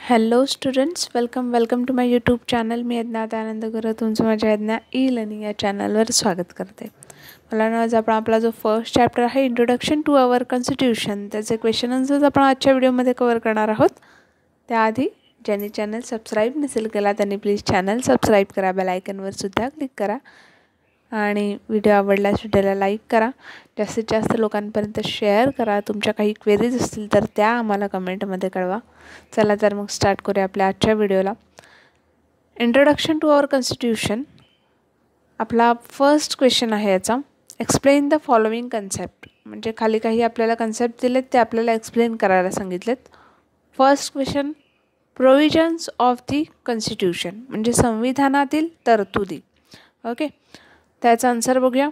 Hello students, welcome to my YouTube channel. मी अज्ञात आनंद गुरु तुमचं माझ्या अज्ञा ई लर्निंग या चॅनलवर स्वागत करते. मला आज आपण आपला जो फर्स्ट चॅप्टर आहे इंट्रोडक्शन टू अवर कॉन्स्टिट्यूशन, त्याचे क्वेश्चन आन्सर्स आपण आजच्या व्हिडिओमध्ये कव्हर करणार आहोत. त्याआधी ज्यांनी चॅनल सबस्क्राईब नसेल केला त्यांनी प्लीज चॅनल सबस्क्राईब करा, बेल आयकॉनवर सुद्धा क्लिक करा आणि व्हिडिओ आवडल्यास व्हिडिओला लाईक करा, जास्तीत जास्त लोकांपर्यंत शेअर करा. तुमच्या काही क्वेरीज असतील तर त्या आम्हाला कमेंटमध्ये कळवा. चला तर मग स्टार्ट करूया आपल्या आजच्या व्हिडिओला. इंट्रोडक्शन टू अवर कॉन्स्टिट्यूशन आपला फर्स्ट क्वेश्चन आहे याचा. एक्सप्लेन द फॉलोइंग कन्सेप्ट, म्हणजे खाली काही आपल्याला कन्सेप्ट दिलेत ते आपल्याला एक्सप्लेन करायला सांगितलेत. First question, provisions of the constitution म्हणजे संविधानातील तरतुदी. ओके, त्याचा आन्सर बघूया.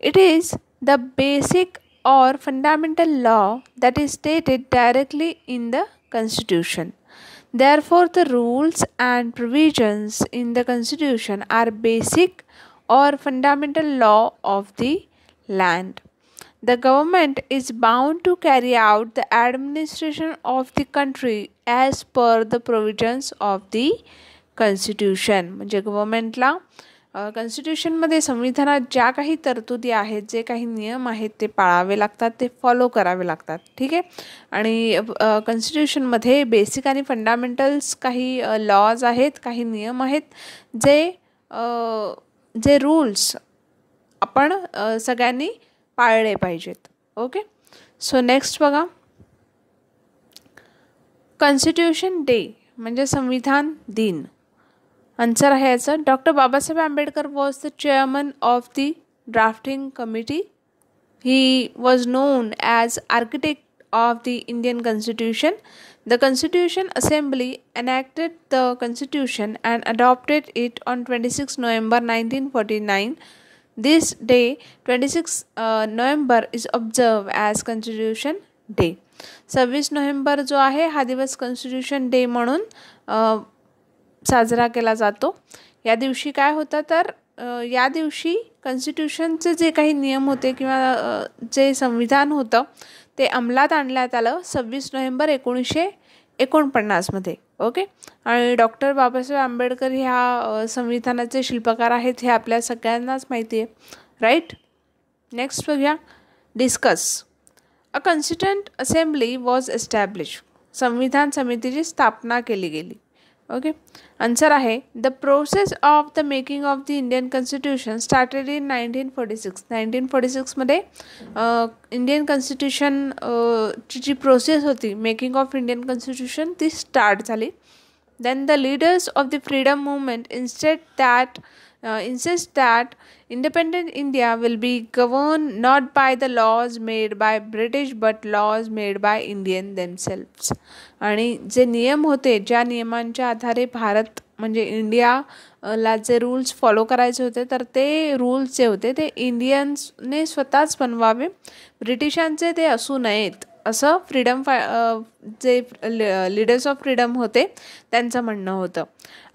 इट इज द बेसिक और fundamental law that is stated directly in the Constitution. Therefore, the rules and provisions in the Constitution are basic or fundamental law of the land. The government is bound to carry out the administration of the country as per the provisions of the Constitution. म्हणजे गव्हर्नमेंटला कॉन्स्टिट्यूशनमध्ये संविधानात ज्या काही तरतुदी आहेत, जे काही नियम आहेत ते पाळावे लागतात, ते फॉलो करावे लागतात. ठीक आहे. आणि कॉन्स्टिट्यूशनमध्ये बेसिक आणि फंडामेंटल्स काही लॉज आहेत, काही नियम आहेत जे रूल्स आपण सगळ्यांनी पाळले पाहिजेत. ओके, सो नेक्स्ट बघा. कॉन्स्टिट्यूशन डे म्हणजे संविधान दिन. आन्सर आहे याचं. Doctor Babasaheb Ambedkar was the chairman of the drafting committee. He was non as architect of the Indian Constitution. The Constitution Assembly enacted the Constitution and adopted it on 26 November 1949. This day, 26 November, is observed as Constitution Day. 26 November जो आहे हा दिवस constitution day म्हणून साजरा केला जातो. या दिवशी काय होतं तर या दिवशी कॉन्स्टिट्यूशनचे जे काही नियम होते किंवा जे संविधान होतं ते अंमलात आणण्यात आलं 26 नोव्हेंबर 1949मध्ये. ओके, आणि डॉक्टर बाबासाहेब आंबेडकर ह्या संविधानाचे शिल्पकार आहेत हे आपल्या सगळ्यांनाच माहिती आहे, राईट. नेक्स्ट बघूया. Discuss. A constituent assembly was establish. संविधान समितीची स्थापना केली गेली. ओके, आन्सर आहे the process of the making of the Indian constitution started in 1946. 1946मध्ये इंडियन कॉन्स्टिट्यूशन ची जी प्रोसेस होती मेकिंग ऑफ इंडियन कॉन्स्टिट्यूशन ती स्टार्ट झाली. Then the leaders of the freedom movement insist that independent India will be governed not by the laws made by British but laws made by Indian themselves. आणि जे नियम होते, ज्या नियमांच्या आधारे भारत म्हणजे इंडियाला जे रूल्स फॉलो करायचे होते तर ते रूल्स जे होते ते इंडियन्सने स्वतःच बनवावे, ब्रिटिशांचे ते असू नयेत असं जे लीडर्स ऑफ फ्रीडम होते त्यांचं म्हणणं होतं.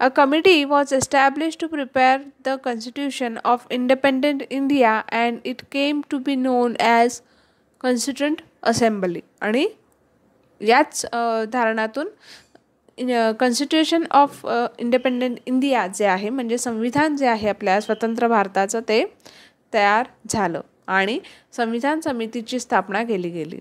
A committee was establish to prepare the constitution of independent India and it came to be known as constituent assembly. आणि याच धारणातून कॉन्स्टिट्यूशन ऑफ इंडिपेंडंट इंडिया जे आहे म्हणजे संविधान जे आहे आपल्या स्वतंत्र भारताचं ते तयार झालं आणि संविधान समितीची स्थापना केली गेली.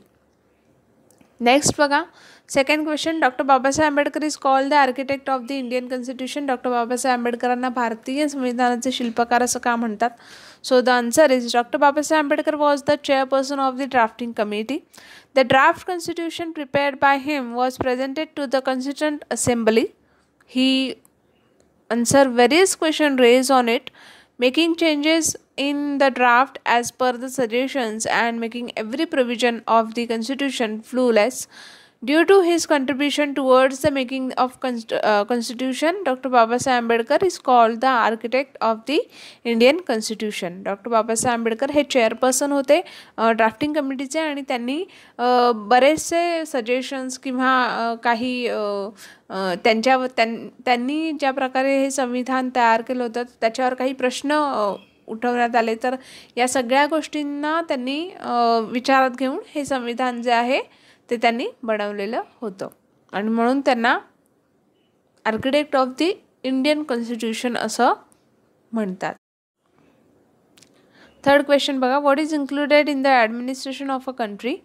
नेक्स्ट बघा. Second question. Doctor Babasaheb Ambedkar is called the architect of the Indian constitution. Doctor Babasaheb आंबेडकरांना भारतीय संविधानाचे शिल्पकार असं का म्हणतात? So the answer is doctor Babasaheb Ambedkar was the chairperson of the drafting committee. The draft constitution prepared by him was presented to the constituent assembly. ही answer various questions raised on it, making changes in the draft as per the suggestions and making every provision of the constitution flawless. Due to his contribution towards the making of constitution, Dr. Babasaheb Ambedkar is called the architect of the Indian Constitution. Dr. Babasaheb Ambedkar हे chairperson होते drafting कमिटीचे आणि त्यांनी बरेचसे suggestions किंवा काही त्यांनी ज्या प्रकारे हे संविधान तयार केलं होतं त्याच्यावर काही प्रश्न उठवण्यात आले तर या सगळ्या गोष्टींना त्यांनी विचारात घेऊन हे संविधान जे आहे ते त्यांनी बनवलेलं होतं आणि म्हणून त्यांना architect of the Indian constitution असं म्हणतात. थर्ड क्वेश्चन बघा, what is included in the administration of a country.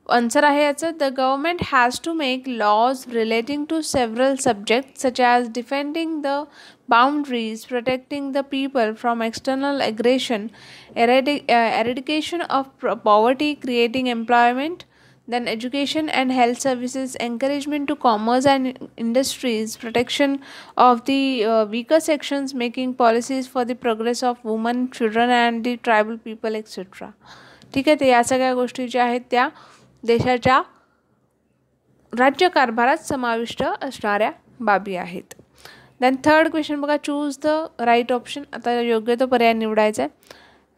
Answer आहे याचं, the government has to make laws relating to several subject such as defending the boundaries, protecting the people from external aggression, eradication of poverty, creating employment, then education and health services, encouragement to commerce and industries, protection of the weaker sections, making policies for the progress of women, children and the tribal people etc. ठीक आहे. तर या सगळ्या गोष्टी ज्या आहेत त्या देशाच्या राज्यकारभारात समाविष्ट असणाऱ्या बाबी आहेत. देन थर्ड क्वेश्चन बघा, चूज द राईट ऑप्शन. आता योग्य तो पर्याय निवडायचा आहे.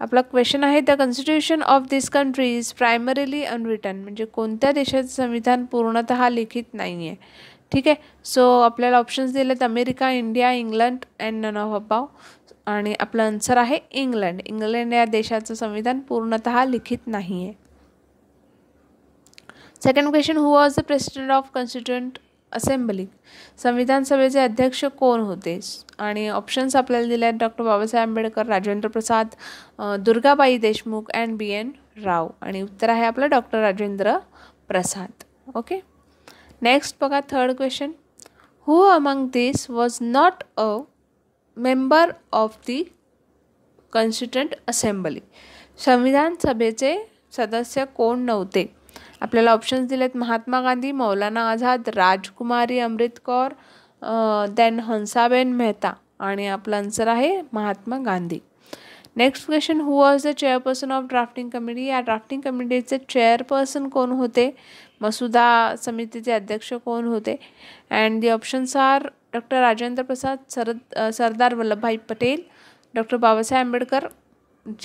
आपला क्वेश्चन आहे, the constitution of this country is primarily unwritten. म्हणजे कोणत्या देशाचं संविधान पूर्णतः लिखित नाही आहे. ठीक आहे. सो आपल्याला ऑप्शन्स दिलेत, America, India, England and none of above. आणि आपलं आन्सर आहे इंग्लंड. इंग्लंड या देशाचं संविधान पूर्णतः लिखित नाही आहे. Second question, who was the president of constituent assembly. संविधान सभेचे अध्यक्ष कोण होते. आणि ऑप्शन्स आपल्याला दिले आहेत, doctor Babasaheb Ambedkar, Rajendra Prasad, Durgabai Deshmukh and BN राव. आणि उत्तर आहे आपलं डॉक्टर राजेंद्र प्रसाद. ओके. नेक्स्ट बघा, third question, who among this was not a member of the constituent assembly. संविधान सभेचे सदस्य कोण नव्हते. आपल्याला ऑप्शन्स दिलेत, महात्मा गांधी, मौलाना आझाद, राजकुमारी अमृत कौर, देन हंसाबेन मेहता. आणि आपलं आन्सर आहे Mahatma Gandhi. Next question, who was the chairperson of drafting committee. या ड्राफ्टिंग कमिटीचे चेअरपर्सन कोण होते. मसुदा समितीचे अध्यक्ष कोण होते. And the options are doctor Rajendra Prasad, Sardar Vallabhbhai Patel, doctor Babasaheb Ambedkar,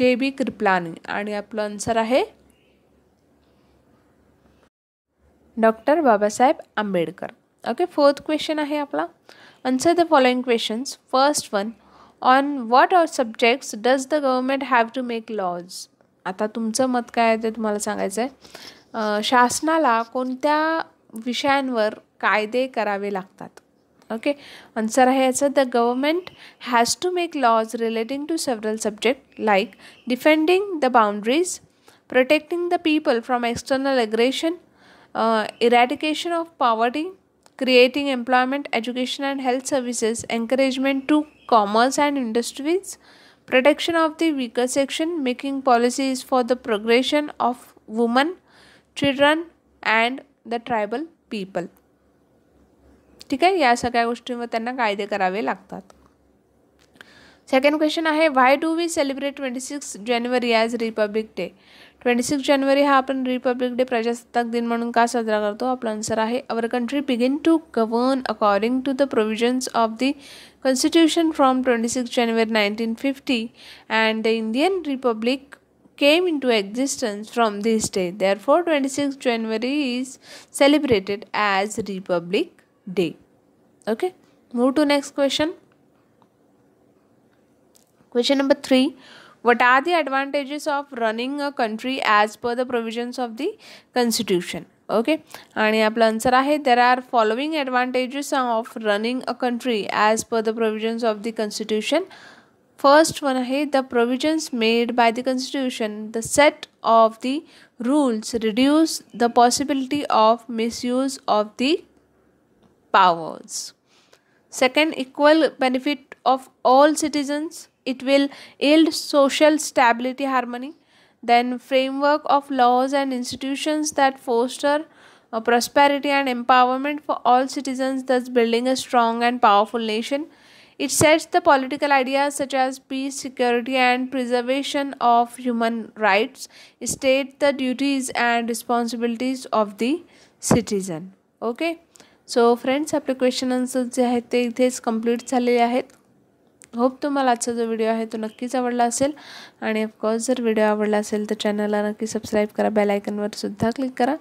JB Kripalani. आणि आपलं आन्सर आहे doctor Babasaheb Ambedkar. Okay. Fourth question आहे आपला, answer the following questions. First one, on what R subjects does the government have to make laws. आता तुमचं मत काय आहे ते तुम्हाला सांगायचं आहे. शासनाला कोणत्या विषयांवर कायदे करावे लागतात. ओके. आन्सर आहे याचं, the government has to make laws relating to several subject like defending the boundaries, protecting the people from external aggression, eradication of poverty, creating employment, education and health services, encouragement to commerce and industries, protection of the weaker section, making policies for the progression of women, children and the tribal people. ठीक आहे. या सगळ्या गोष्टींवर त्यांना कायदे करावे लागतात. Second question आहे, व्हाय डू वी सेलिब्रेट 26 जानेवारी ॲज रिपब्लिक डे. 26 जानेवारी हा आपण रिपब्लिक डे प्रजासत्ताक दिन म्हणून का साजरा करतो. आपला आन्सर आहे, our country begin to govern according to the provisions of the constitution from 26 जानेवारी 1950 and the Indian republic came into existence from this day. Therefore, 26 January is celebrated as Republic Day. Okay. Move to next question. Question number 3. What are the advantages of running a country as per the provisions of the Constitution? Okay. आणि आपलं आन्सर आहे, there are following advantages of running a country as per the provisions of the Constitution. First one आहे, the provisions made by the Constitution, the set of the rules reduce the possibility of misuse of the powers. Second, equal benefit of all citizens. It will yield social stability, harmony. Then framework of laws and institutions that foster prosperity and empowerment for all citizens, thus building a strong and powerful nation. It sets the political ideas such as peace, security and preservation of human rights. It states the duties and responsibilities of the citizen. Okay. So friends, आपले question answers जे आहेत ते इथेच complete झालेले आहेत. Hope तुम्हाला आजचा जो व्हिडिओ आहे तो नक्कीच आवडला असेल. आणि ऑफकोर्स जर व्हिडिओ आवडला असेल तर चॅनलला नक्की सबस्क्राईब करा, बेल आयकनवर सुद्धा क्लिक करा,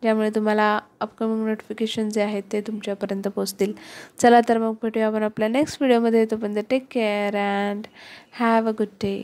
ज्यामुळे तुम्हाला अपकमिंग नोटिफिकेशन जे आहेत ते तुमच्यापर्यंत पोहोचतील. चला तर मग भेटूया आपण आपल्या नेक्स्ट व्हिडिओमध्ये. तोपर्यंत take care and have a good day.